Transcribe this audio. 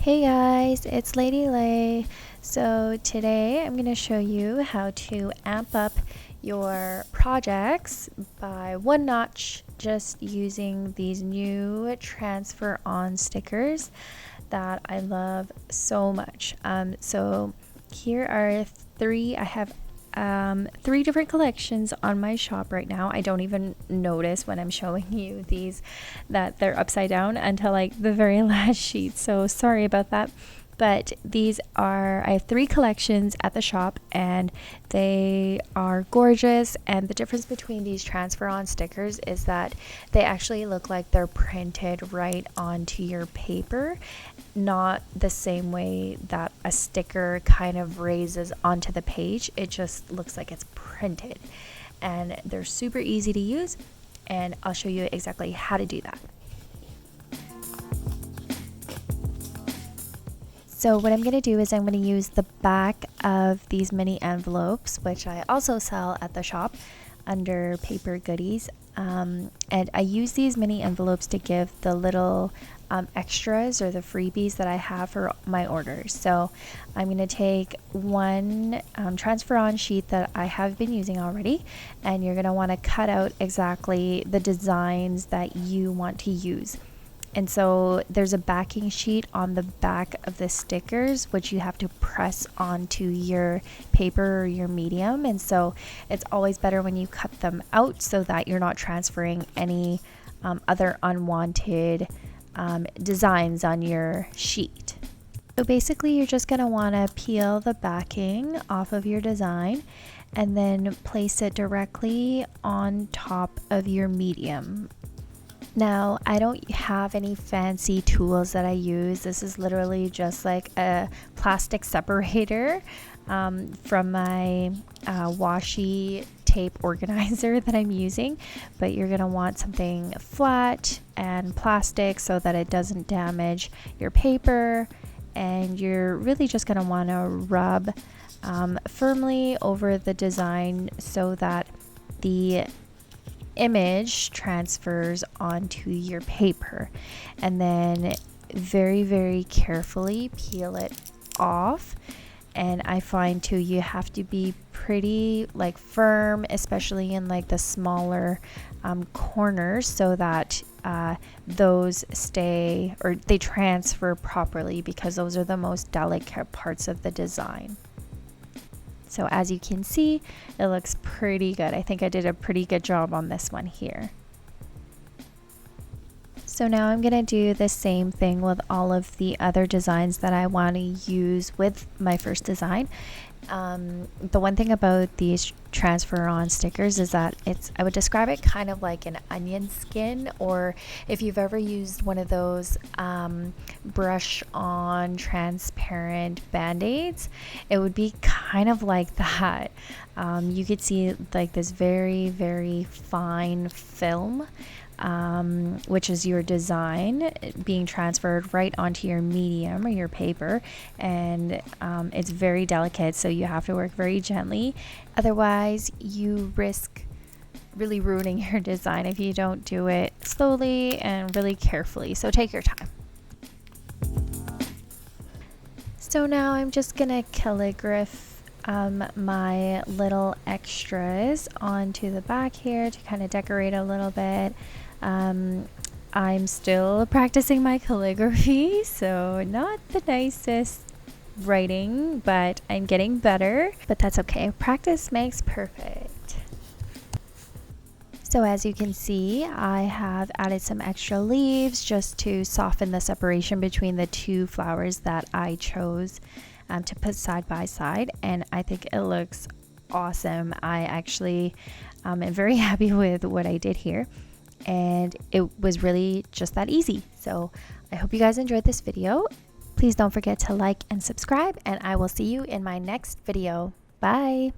Hey guys, it's Lady Lay. So today I'm going to show you how to amp up your projects by one notch just using these new transfer on stickers that I love so much. So here are three. I have three different collections on my shop right now. I don't even notice when I'm showing you these that they're upside down until like the very last sheet, so sorry about that. But I have three collections at the shop and they are gorgeous. And the difference between these transfer on stickers is that they actually look like they're printed right onto your paper, not the same way that a sticker kind of raises onto the page. It just looks like it's printed, and they're super easy to use, and I'll show you exactly how to do that. So what I'm going to do is I'm going to use the back of these mini envelopes, which I also sell at the shop under paper goodies. And I use these mini envelopes to give the little extras or the freebies that I have for my orders. So I'm going to take one transfer on sheet that I have been using already, and you're going to want to cut out exactly the designs that you want to use. And so there's a backing sheet on the back of the stickers, which you have to press onto your paper or your medium. And so it's always better when you cut them out so that you're not transferring any other unwanted designs on your sheet. So basically you're just going to want to peel the backing off of your design and then place it directly on top of your medium. Now, I don't have any fancy tools that I use. This is literally just like a plastic separator from my washi tape organizer that I'm using, but you're going to want something flat and plastic so that it doesn't damage your paper, and you're really just going to want to rub firmly over the design so that the image transfers onto your paper, and then very, very carefully peel it off. And I find too, you have to be pretty like firm, especially in like the smaller corners, so that those stay or they transfer properly, because those are the most delicate parts of the design. So as you can see, it looks pretty good. I think I did a pretty good job on this one here. So now I'm going to do the same thing with all of the other designs that I want to use with my first design. The one thing about these transfer on stickers is that I would describe it kind of like an onion skin, or if you've ever used one of those brush on transparent band-aids, it would be kind of like that. You could see like this very, very fine film, which is your design being transferred right onto your medium or your paper, and it's very delicate, so you have to work very gently. Otherwise, you risk really ruining your design if you don't do it slowly and really carefully, so take your time. So now I'm just gonna calligraph my little extras onto the back here to kind of decorate a little bit. I'm still practicing my calligraphy, so not the nicest writing, but I'm getting better. But that's okay. Practice makes perfect. So as you can see, I have added some extra leaves just to soften the separation between the two flowers that I chose to put side by side, and I think it looks awesome. I actually am very happy with what I did here, and it was really just that easy. So I hope you guys enjoyed this video. Please don't forget to like and subscribe, and I will see you in my next video. Bye.